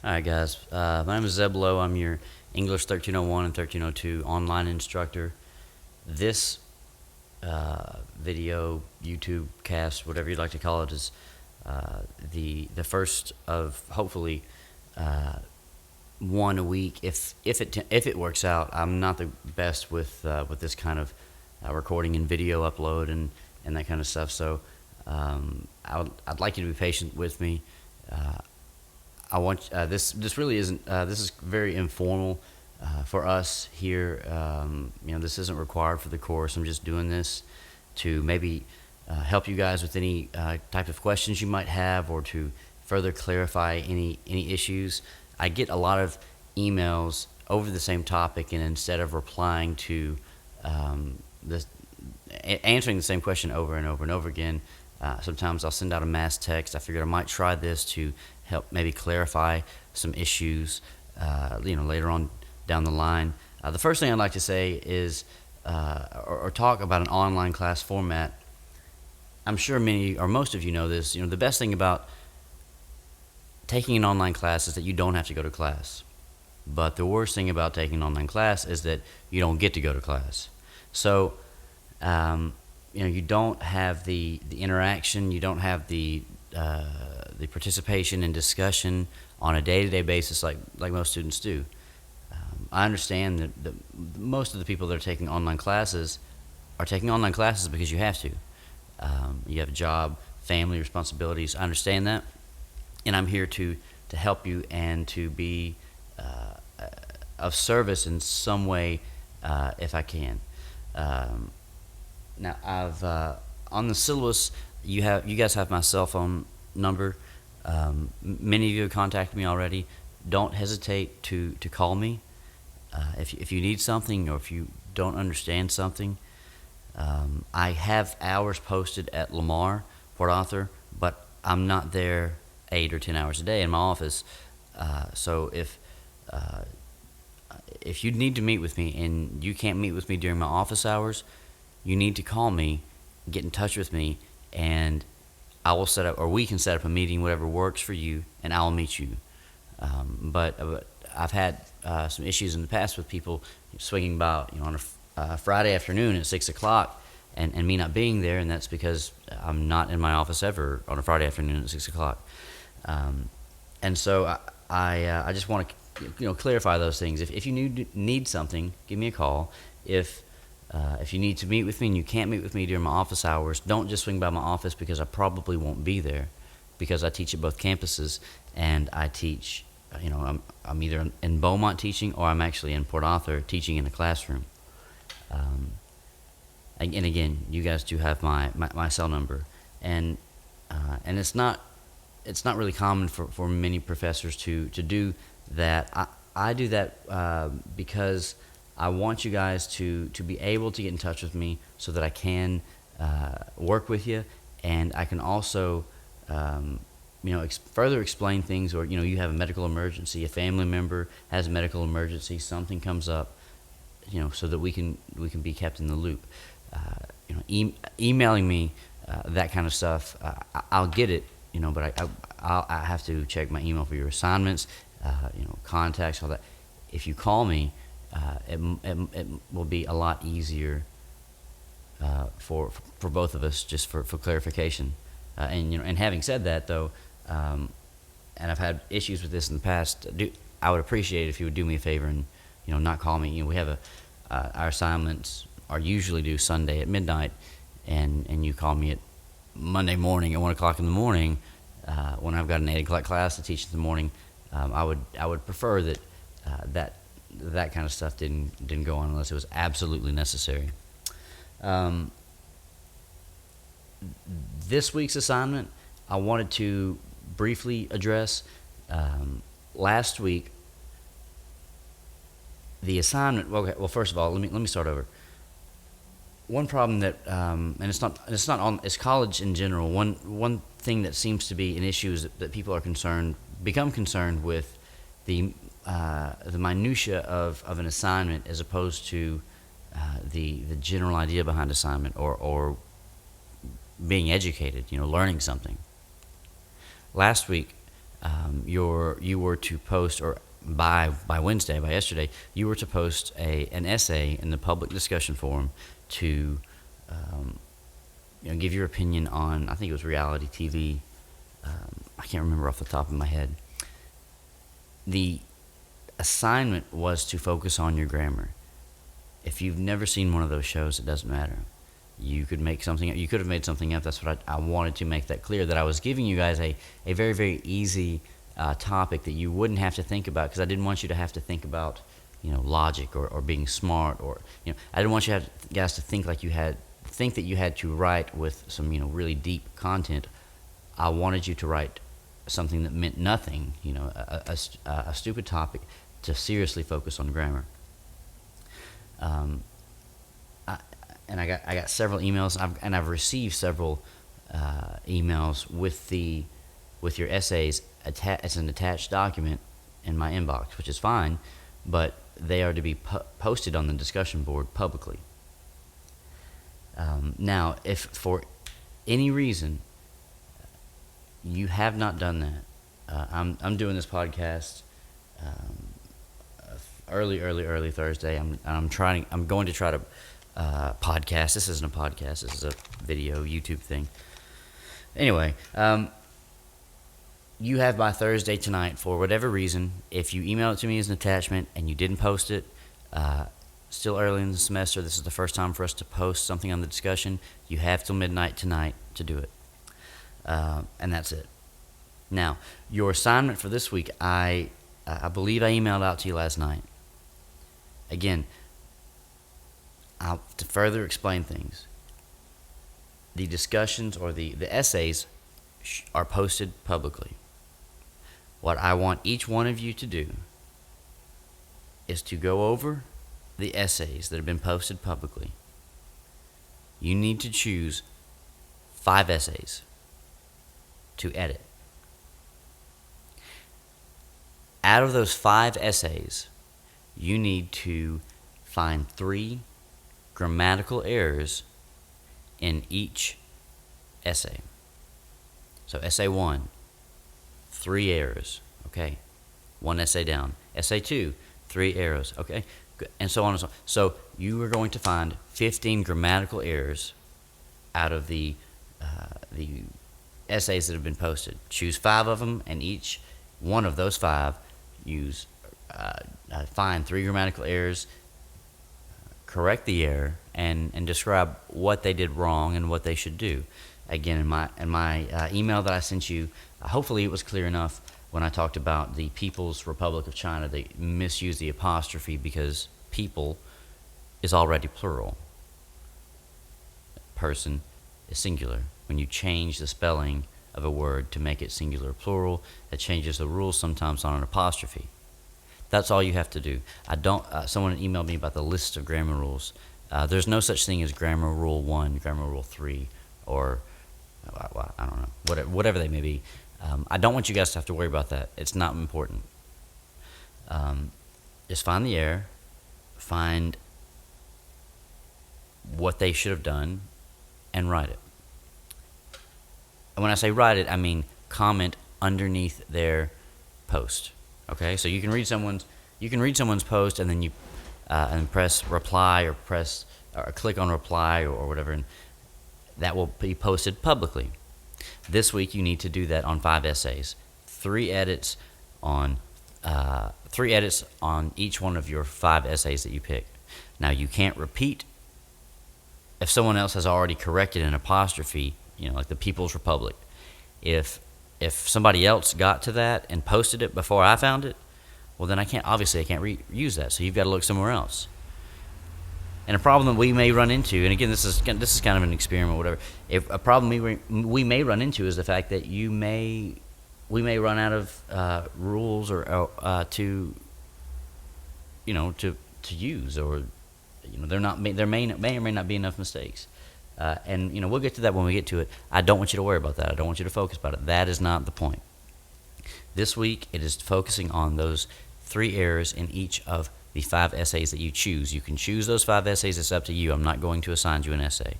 All right, guys. My name is Zeb Lowe. I'm your English 1301 and 1302 online instructor. This video, YouTube cast, whatever you'd like to call it, is the first of hopefully one a week. If it works out, I'm not the best with this kind of recording and video upload and that kind of stuff. So I'd like you to be patient with me. I want this really isn't this is very informal for us here. This isn't required for the course. I'm just doing this to maybe help you guys with any type of questions you might have, or to further clarify any issues. I get a lot of emails over the same topic, and instead of replying to answering the same question over and over and over again, sometimes I'll send out a mass text. I figured I might try this to help maybe clarify some issues, later on down the line. The first thing I'd like to say is, or talk about an online class format. I'm sure many or most of you know this. The best thing about taking an online class is that you don't have to go to class. But the worst thing about taking an online class is that you don't get to go to class. So, you don't have the interaction, you don't have the participation and discussion on a day-to-day basis like most students do. I understand that most of the people that are taking online classes are taking online classes because you have to. You have a job, family responsibilities. I understand that, and I'm here to help you and to be of service in some way if I can. Now, I've on the syllabus, you guys have my cell phone number. Many of you have contacted me already. Don't hesitate to call me if you need something, or if you don't understand something. I have hours posted at Lamar, Port Arthur, but I'm not there 8 or 10 hours a day in my office. So if you need to meet with me and you can't meet with me during my office hours, you need to call me, get in touch with me, and I will set up, or we can set up a meeting, whatever works for you, and I'll meet you. But I've had some issues in the past with people swinging by, on a Friday afternoon at 6 o'clock, and me not being there, and that's because I'm not in my office ever on a Friday afternoon at 6 o'clock. And so I just want to clarify those things. If you need something, give me a call. If you need to meet with me and you can't meet with me during my office hours, don't just swing by my office, because I probably won't be there, because I teach at both campuses, and I teach, I'm either in Beaumont teaching, or I'm actually in Port Arthur teaching in a classroom. And again, you guys do have my cell number, and it's not really common for many professors to do that. I do that because I want you guys to be able to get in touch with me, so that I can work with you, and I can also further explain things, or you have a medical emergency, a family member has a medical emergency, something comes up, so that we can be kept in the loop. Emailing me that kind of stuff, I'll get it, but I have to check my email for your assignments, contacts, all that. If you call me, it will be a lot easier for both of us, just for clarification. And having said that, though, and I've had issues with this in the past, I would appreciate it if you would do me a favor and not call me. We have our assignments are usually due Sunday at midnight, and you call me at Monday morning at 1 o'clock in the morning when I've got an 8 o'clock class to teach in the morning. I would prefer that kind of stuff didn't go on unless it was absolutely necessary. This week's assignment, I wanted to briefly address. Last week, the assignment. Well, first of all, let me start over. One problem that, and it's not college in general. One thing that seems to be an issue is that people become concerned with the minutia of an assignment, as opposed to the general idea behind assignment, or being educated, learning something. Last week, you were to post, or by Wednesday, by yesterday, you were to post an essay in the public discussion forum to give your opinion on, I think it was reality TV. I can't remember off the top of my head. The assignment was to focus on your grammar. If you've never seen one of those shows, it doesn't matter. You could make something. You could have made something up. That's what I wanted to make that clear. That I was giving you guys a very, very easy topic that you wouldn't have to think about, because I didn't want you to have to think about logic or being smart, or I didn't want you guys to think that you had to write with some really deep content. I wanted you to write something that meant nothing, a stupid topic, to seriously focus on grammar. I got several emails, and I've received several emails with your essays as an attached document in my inbox, which is fine, but they are to be posted on the discussion board publicly. Now, if for any reason you have not done that, I'm doing this podcast early Thursday. I'm going to try to podcast. This isn't a podcast. This is a video YouTube thing. Anyway, you have by Thursday tonight, for whatever reason, if you email it to me as an attachment and you didn't post it, still early in the semester, this is the first time for us to post something on the discussion, you have till midnight tonight to do it. And that's it. Now, your assignment for this week, I believe I emailed out to you last night. Again, to further explain things, the discussions or the essays are posted publicly. What I want each one of you to do is to go over the essays that have been posted publicly. You need to choose 5 essays to edit. Out of those 5 essays, you need to find 3 grammatical errors in each essay. So essay 1, 3 errors, okay? 1 essay down. Essay 2, 3 errors, okay? And so on and so on. So you are going to find 15 grammatical errors out of the essays that have been posted. Choose 5 of them, and each one of those 5 find 3 grammatical errors, correct the error, and describe what they did wrong and what they should do. Again, in my email that I sent you, hopefully it was clear enough when I talked about the People's Republic of China. They misused the apostrophe because people is already plural. Person is singular. When you change the spelling of a word to make it singular or plural, that changes the rules sometimes on an apostrophe. That's all you have to do. Someone emailed me about the list of grammar rules. There's no such thing as grammar rule 1, grammar rule 3, or I don't know, whatever they may be. I don't want you guys to have to worry about that. It's not important. Just find the error, find what they should have done, and write it. And when I say write it, I mean comment underneath their post. Okay, so you can read someone's post, and then you and press reply, or click on reply, or whatever, and that will be posted publicly. This week you need to do that on 5 essays, 3 edits on each one of your 5 essays that you pick. Now, you can't repeat if someone else has already corrected an apostrophe, like the People's Republic. If somebody else got to that and posted it before I found it, well, then I can't reuse that. So you've got to look somewhere else. And a problem that we may run into, and again, this is kind of an experiment, whatever. If a problem we may run into is the fact that we may run out of rules or to use, or there may or may not be enough mistakes. And we'll get to that when we get to it. I don't want you to worry about that. I don't want you to focus about it. That is not the point. This week, it is focusing on those 3 errors in each of the 5 essays that you choose. You can choose those 5 essays. It's up to you. I'm not going to assign you an essay.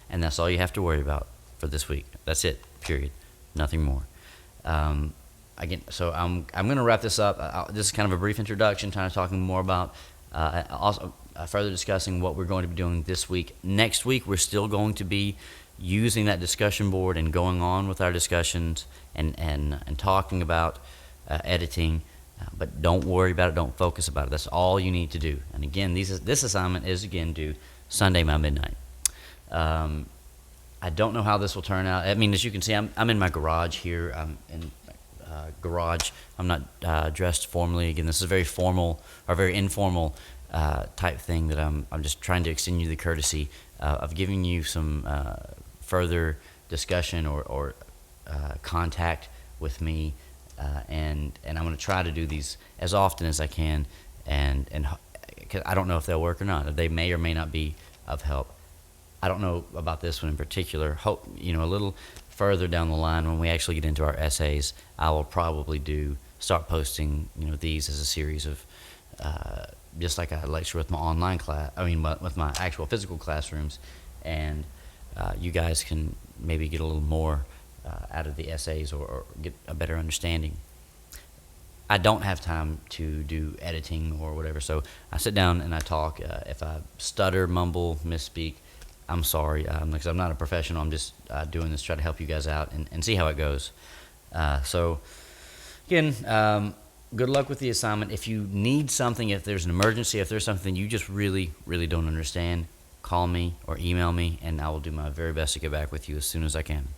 And that's all you have to worry about for this week. That's it, period. Nothing more. Again, so I'm going to wrap this up. This is kind of a brief introduction, kind of talking more about also further discussing what we're going to be doing this week. Next week, we're still going to be using that discussion board and going on with our discussions and talking about editing. But don't worry about it. Don't focus about it. That's all you need to do. And again, this assignment is again due Sunday by midnight. I don't know how this will turn out. I mean, as you can see, I'm in my garage here. I'm in garage. I'm not dressed formally. Again, this is a very formal or very informal type thing that I'm just trying to extend you the courtesy of giving you some further discussion or contact with me, and I'm going to try to do these as often as I can, and 'cause I don't know if they'll work or not. They may or may not be of help. I don't know about this one in particular. Hope a little further down the line when we actually get into our essays, I will probably start posting these as a series of just like I lecture with my online class. I mean, with my actual physical classrooms, and you guys can maybe get a little more out of the essays or get a better understanding. I don't have time to do editing or whatever, so I sit down and I talk. If I stutter, mumble, misspeak, I'm sorry, because I'm not a professional. I'm just doing this to try to help you guys out and see how it goes. So, again, good luck with the assignment. If you need something, if there's an emergency, if there's something you just really, really don't understand, call me or email me, and I will do my very best to get back with you as soon as I can.